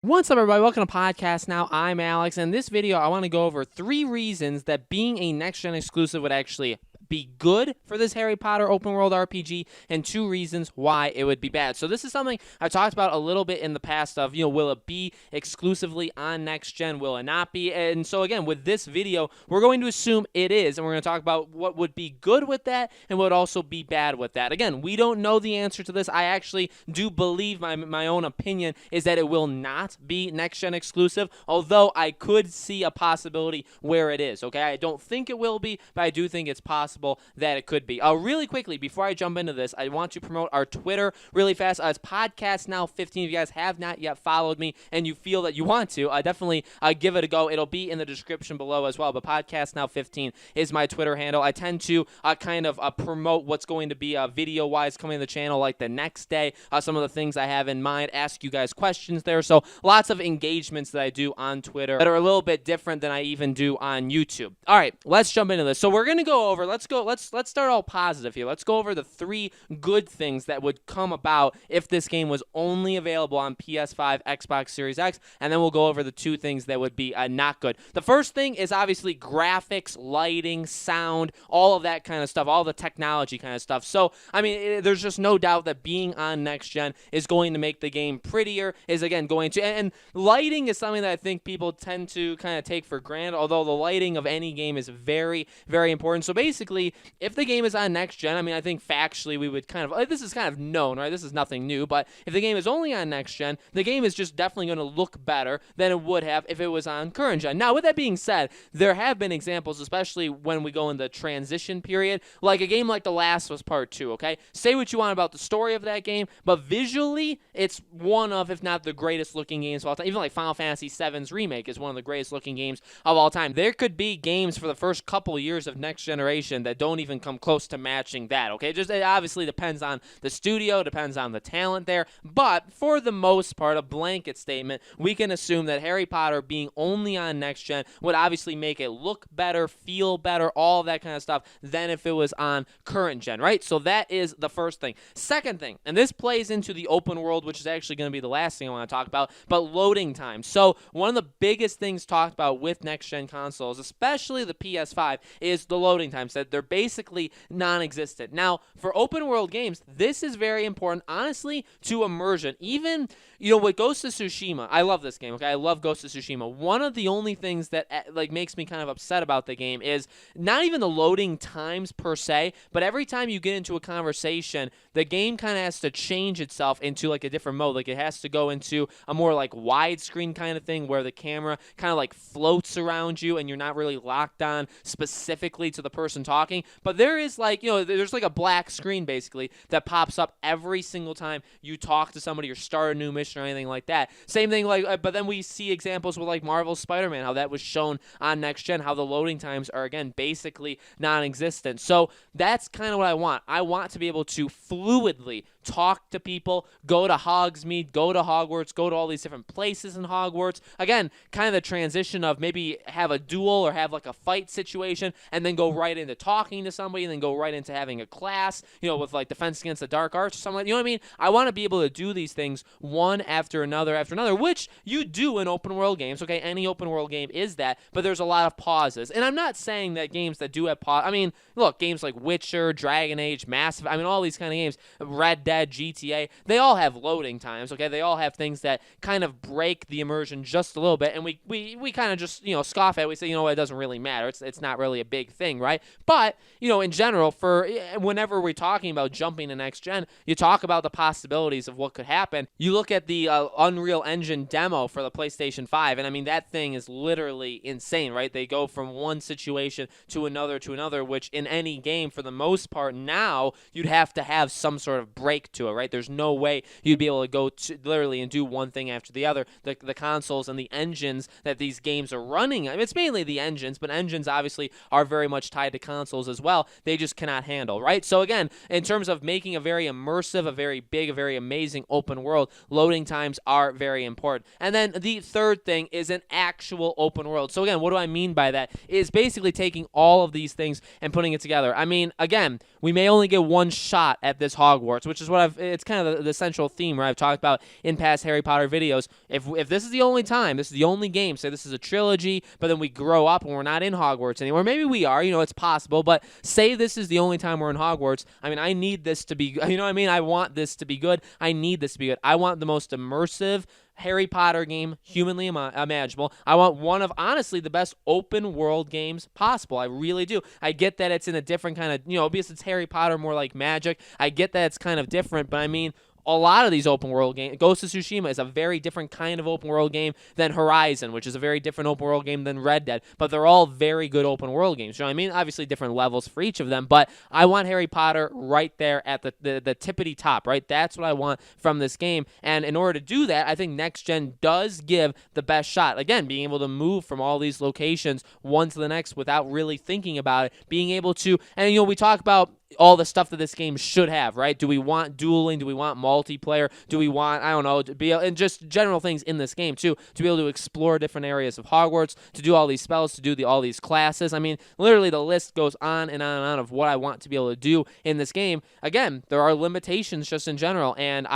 What's up, everybody? Welcome to Podcast Now. I'm Alex, and in this video, I want to go over 3 reasons that being a next-gen exclusive would actually be good for this Harry Potter open world RPG, and 2 reasons why it would be bad. So this is something I talked about a little bit in the past of, will it be exclusively on next gen? Will it not be? And so again, with this video, we're going to assume it is, and we're going to talk about what would be good with that and what would also be bad with that. Again, we don't know the answer to this. I actually do believe my own opinion is that it will not be next gen exclusive, although I could see a possibility where it is, okay? I don't think it will be, but I do think it's possible that it could be. Really quickly, before I jump into this, I want to promote our Twitter really fast. It's Podcast Now 15. If you guys have not yet followed me and you feel that you want to, definitely give it a go. It'll be in the description below as well, but Podcast Now 15 is my Twitter handle. I tend to kind of promote what's going to be video-wise coming to the channel like the next day, some of the things I have in mind, ask you guys questions there. So lots of engagements that I do on Twitter that are a little bit different than I even do on YouTube. All right, let's jump into this. So we're going to go over, let's start all positive here. Let's go over the 3 good things that would come about if this game was only available on PS5, Xbox Series X, and then we'll go over the 2 things that would be not good. The first thing is obviously graphics, lighting, sound, all of that kind of stuff, all the technology kind of stuff. So, I mean, there's just no doubt that being on next gen is going to make the game prettier, is again going to, and lighting is something that I think people tend to kind of take for granted, although the lighting of any game is very, very important. So basically, if the game is on next gen, I mean, I think factually we would kind of, this is kind of known, right? This is nothing new, but if the game is only on next gen, the game is just definitely going to look better than it would have if it was on current gen. Now, with that being said, there have been examples, especially when we go in the transition period, like a game like The Last of Us Part 2, okay? Say what you want about the story of that game, but visually, it's one of, if not the greatest looking games of all time. Even like Final Fantasy VII's remake is one of the greatest looking games of all time. There could be games for the first couple years of next generation that don't even come close to matching that, okay? Just it obviously depends on the studio, depends on the talent there, but for the most part, a blanket statement, we can assume that Harry Potter being only on next gen would obviously make it look better, feel better, all of that kind of stuff than if it was on current gen, right? So that is the first thing. Second thing, and this plays into the open world, which is actually going to be the last thing I want to talk about, but loading time. So one of the biggest things talked about with next gen consoles, especially the PS5, is the loading times, that they're basically non-existent. Now, for open world games, this is very important, honestly, to immersion. Even, with Ghost of Tsushima, I love this game, okay? I love Ghost of Tsushima. One of the only things that, makes me kind of upset about the game is not even the loading times per se, but every time you get into a conversation, the game kind of has to change itself into, like, a different mode. Like, it has to go into a more, like, widescreen kind of thing where the camera kind of, like, floats around you and you're not really locked on specifically to the person talking. But there is, like, there's, like, a black screen, basically, that pops up every single time you talk to somebody or start a new mission or anything like that. Same thing, like, but then we see examples with, like, Marvel's Spider-Man, how that was shown on next gen, how the loading times are, again, basically non-existent. So that's kind of what I want. I want to be able to fluidly talk to people, go to Hogsmeade, go to Hogwarts, go to all these different places in Hogwarts. Again, kind of the transition of maybe have a duel or have like a fight situation and then go right into talking to somebody and then go right into having a class, with like Defense Against the Dark Arts or something. You know what I mean? I want to be able to do these things one after another, which you do in open world games, okay? Any open world game is that, but there's a lot of pauses. And I'm not saying that games that do have pause, I mean, look, games like Witcher, Dragon Age, Massive, I mean, all these kind of games, Red Dead, GTA, they all have loading times, okay? They all have things that kind of break the immersion just a little bit, and we kind of just, scoff at it. We say, it doesn't really matter. It's not really a big thing, right? But, in general, for whenever we're talking about jumping to next gen, you talk about the possibilities of what could happen. You look at the Unreal Engine demo for the PlayStation 5, and I mean, that thing is literally insane, right? They go from one situation to another, which in any game, for the most part now, you'd have to have some sort of break to it, right? There's no way you'd be able to go to literally and do one thing after the other. The consoles and the engines that these games are running, I mean, it's mainly the engines, but engines obviously are very much tied to consoles as well. They just cannot handle, right? So again, in terms of making a very immersive, a very big, a very amazing open world, loading times are very important. And then the third thing is an actual open world. So again, what do I mean by that? Is basically taking all of these things and putting it together. I mean, again, we may only get one shot at this Hogwarts, which is it's kind of the central theme where I've talked about in past Harry Potter videos. If this is the only time, this is the only game, say this is a trilogy, but then we grow up and we're not in Hogwarts anymore. Maybe we are, it's possible, but say this is the only time we're in Hogwarts. I mean, I need this to be, I want this to be good. I need this to be good. I want the most immersive Harry Potter game humanly imaginable. I want one of, honestly, the best open world games possible. I really do. I get that it's in a different kind of, because it's Harry Potter, more like magic. I get that it's kind of different, but I mean, a lot of these open world games, Ghost of Tsushima is a very different kind of open world game than Horizon, which is a very different open world game than Red Dead, but they're all very good open world games. You know what I mean? Obviously different levels for each of them, but I want Harry Potter right there at the tippity top, right? That's what I want from this game, and in order to do that, I think Next Gen does give the best shot. Again, being able to move from all these locations one to the next without really thinking about it, being able to, and we talk about all the stuff that this game should have, right? Do we want dueling? Do we want multiplayer? Do we want, I don't know, to be, and just general things in this game, too, to be able to explore different areas of Hogwarts, to do all these spells, to do all these classes. I mean, literally the list goes on and on and on of what I want to be able to do in this game. Again, there are limitations just in general, and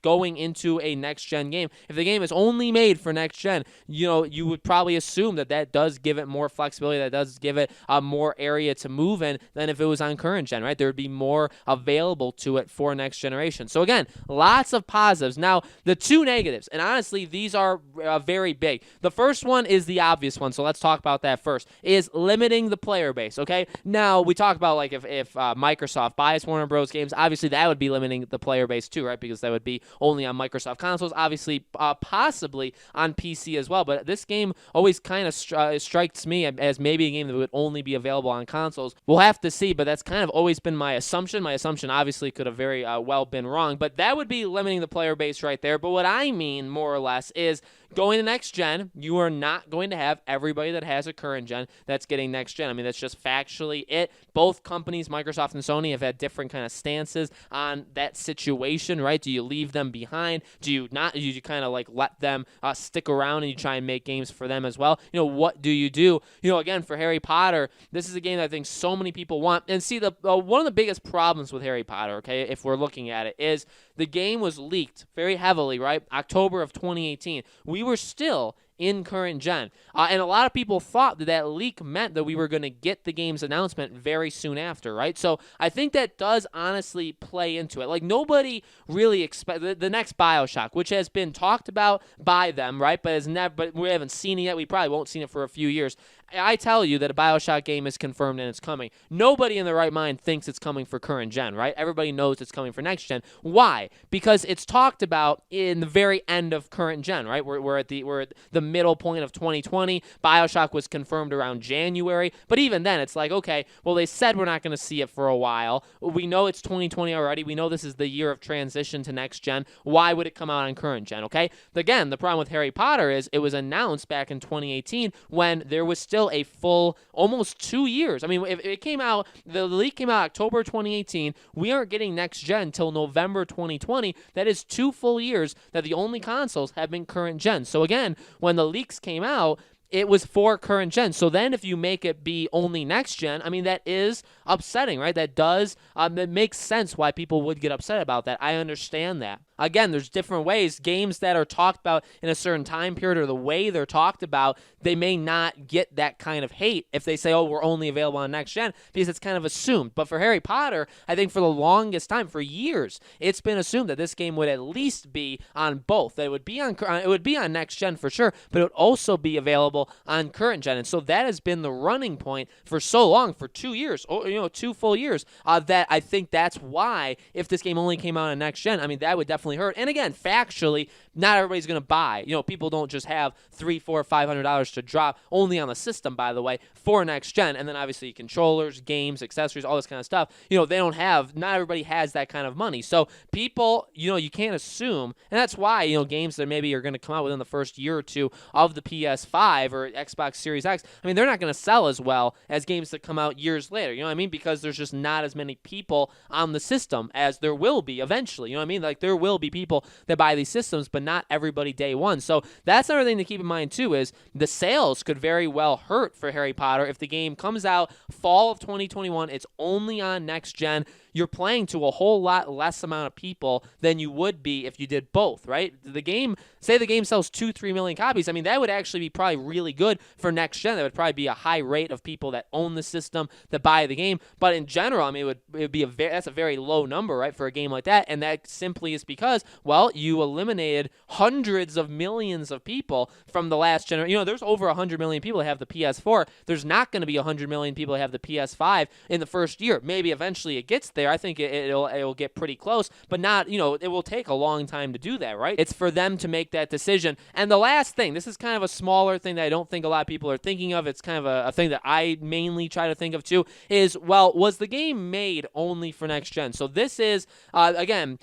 going into a next-gen game, if the game is only made for next-gen, you would probably assume that does give it more flexibility, that does give it more area to move in than if it was on current-gen, right? There would be more available to it for next generation. So again, lots of positives. Now, the two negatives, and honestly, these are very big. The first one is the obvious one, so let's talk about that first, is limiting the player base, okay? Now, we talk about like if Microsoft buys Warner Bros. Games, obviously that would be limiting the player base too, right? Because that would be only on Microsoft consoles, obviously possibly on PC as well, but this game always kind of strikes me as maybe a game that would only be available on consoles. We'll have to see, but that's kind of always been my assumption. My assumption obviously could have very well been wrong, but that would be limiting the player base right there. But what I mean, more or less, is going to next gen, you are not going to have everybody that has a current gen that's getting next gen. I mean, that's just factually it. Both companies, Microsoft and Sony, have had different kind of stances on that situation, right? Do you leave them behind? Do you not? Do you kind of like let them stick around and you try and make games for them as well? What do you do? Again, for Harry Potter, this is a game that I think so many people want. And see, one of the biggest problems with Harry Potter, okay, if we're looking at it, is the game was leaked very heavily, right? October of 2018. We were still in current gen. And a lot of people thought that leak meant that we were going to get the game's announcement very soon after, right? So I think that does honestly play into it. Like, nobody really expect the next BioShock, which has been talked about by them, right? But we haven't seen it yet. We probably won't see it for a few years. I tell you that a BioShock game is confirmed and it's coming. Nobody in their right mind thinks it's coming for current gen, right? Everybody knows it's coming for next gen. Why? Because it's talked about in the very end of current gen, right? We're at the middle point of 2020. BioShock was confirmed around January, but even then, it's like, okay, well, they said we're not going to see it for a while. We know it's 2020 already. We know this is the year of transition to next gen. Why would it come out on current gen? Okay. Again, the problem with Harry Potter is it was announced back in 2018 when there was still a full almost 2 years. I mean, if it came out, the leak came out October 2018. We aren't getting next gen until November 2020. That is 2 full years that the only consoles have been current gen. So again, when the leaks came out, it was for current gen. So then if you make it be only next gen, I mean, that is upsetting, right? That does, it makes sense why people would get upset about that. I understand that. Again, there's different ways. Games that are talked about in a certain time period or the way they're talked about, they may not get that kind of hate if they say, oh, we're only available on next gen, because it's kind of assumed. But for Harry Potter, I think for the longest time, for years, it's been assumed that this game would at least be on both. That it would be on next gen for sure, but it would also be available on current gen. And so that has been the running point for so long, for 2 years, or 2 full years, that I think that's why if this game only came out on next gen, I mean, that would definitely hurt. And again, factually, not everybody's going to buy. People don't just have $300, $400, $500 to drop only on the system, by the way, for next gen. And then obviously controllers, games, accessories, all this kind of stuff. They don't have, not everybody has that kind of money. So people, you can't assume, and that's why, games that maybe are going to come out within the first year or two of the PS5 or Xbox Series X, I mean, they're not going to sell as well as games that come out years later. You know what I mean? Because there's just not as many people on the system as there will be eventually. You know what I mean? Like, there will be people that buy these systems, but not everybody day one. So that's another thing to keep in mind too, is the sales could very well hurt for Harry Potter if the game comes out fall of 2021. It's only on next gen. you're playing to a whole lot less amount of people than you would be if you did both, right? The game, say the game sells 2-3 million copies. I mean, that would actually be probably really good for next gen. That would probably be a high rate of people that own the system that buy the game. But in general, I mean, it would be that's a very low number, right, for a game like that. And that simply is because, well, you eliminated hundreds of millions of people from the last generation. You know, there's over 100 million people that have the PS4. There's not going to be 100 million people that have the PS5 in the first year. Maybe eventually it gets there. I think it'll get pretty close, but not, you know, it will take a long time to do that, right? It's for them to make that decision. And the last thing, this is kind of a smaller thing that I don't think a lot of people are thinking of. It's kind of a thing that I mainly try to think of too, is, well, was the game made only for next gen? So this is, again,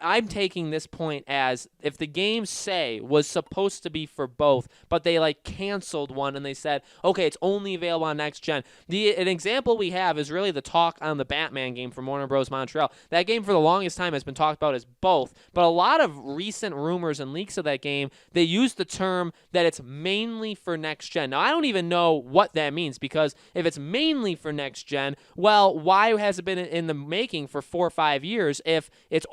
I'm taking this point as if the game, say, was supposed to be for both, but they like canceled one and they said, okay, it's only available on next gen. An example we have is really the talk on the Batman game from Warner Bros. Montreal. That game for the longest time has been talked about as both, but a lot of recent rumors and leaks of that game, they use the term that it's mainly for next gen. Now, I don't even know what that means, because if it's mainly for next gen, well, why has it been in the making for 4 or 5 years if it's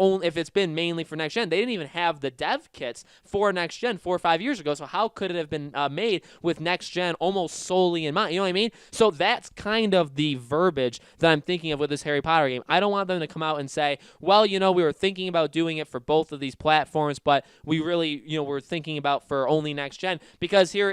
been mainly for next gen? They didn't even have the dev kits for next gen 4 or 5 years ago, so how could it have been made with next gen almost solely in mind? You know what I mean? So that's kind of the verbiage that I'm thinking of with this Harry Potter game. I don't want them to come out and say, well, you know, we were thinking about doing it for both of these platforms, but we really, you know, we're thinking about for only next gen, because here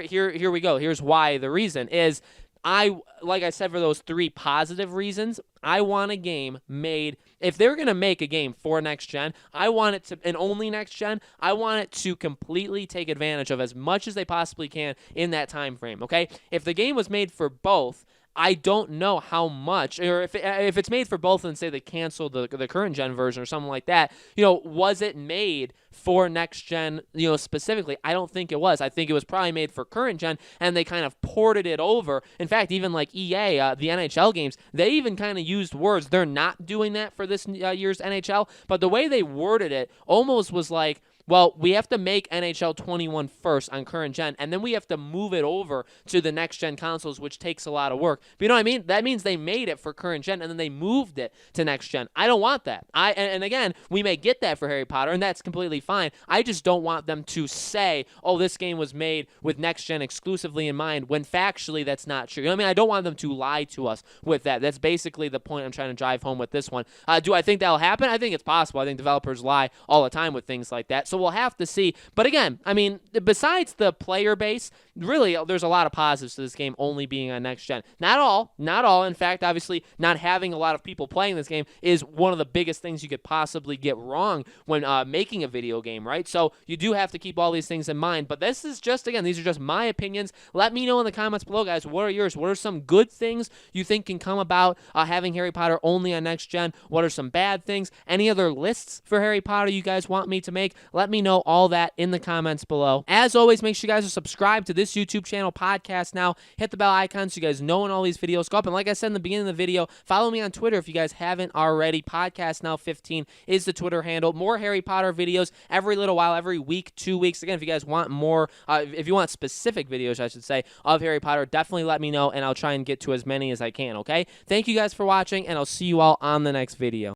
we go. Here's why. The reason is, like I said, for those 3 positive reasons, I want a game made, if they're going to make a game for next gen, I want it to, and only next gen, I want it to completely take advantage of as much as they possibly can in that time frame, okay? If the game was made for both, I don't know how much, or if it's made for both and say they canceled the current gen version or something like that, you know, was it made for next gen, you know, specifically? I don't think it was. I think it was probably made for current gen, and they kind of ported it over. In fact, even like EA, the NHL games, they even kind of used words. They're not doing that for this year's NHL, but the way they worded it almost was like, well, we have to make NHL 21 first on current gen, and then we have to move it over to the next gen consoles, which takes a lot of work. But you know what I mean? That means they made it for current gen, and then they moved it to next gen. I don't want that. And again, we may get that for Harry Potter, and that's completely fine. I just don't want them to say, oh, this game was made with next gen exclusively in mind, when factually that's not true. You know what I mean? I don't want them to lie to us with that. That's basically the point I'm trying to drive home with this one. Do I think that'll happen? I think it's possible. I think developers lie all the time with things like that. So we'll have to see. But again, I mean, besides the player base, really, there's a lot of positives to this game only being on next gen. Not all. In fact, obviously, not having a lot of people playing this game is one of the biggest things you could possibly get wrong when making a video game, right? So you do have to keep all these things in mind. But this is just, again, these are just my opinions. Let me know in the comments below, guys, what are yours? What are some good things you think can come about having Harry Potter only on next gen? What are some bad things? Any other lists for Harry Potter you guys want me to make? Let me know all that in the comments below. As always, make sure you guys are subscribed to this YouTube channel, Podcast Now. Hit the bell icon so you guys know when all these videos go up. And like I said in the beginning of the video, follow me on Twitter if you guys haven't already. Podcast Now 15 is the Twitter handle. More Harry Potter videos every little while, every week, 2 weeks. Again, if you guys want more, if you want specific videos, I should say, of Harry Potter, definitely let me know, and I'll try and get to as many as I can, okay? Thank you guys for watching, and I'll see you all on the next video.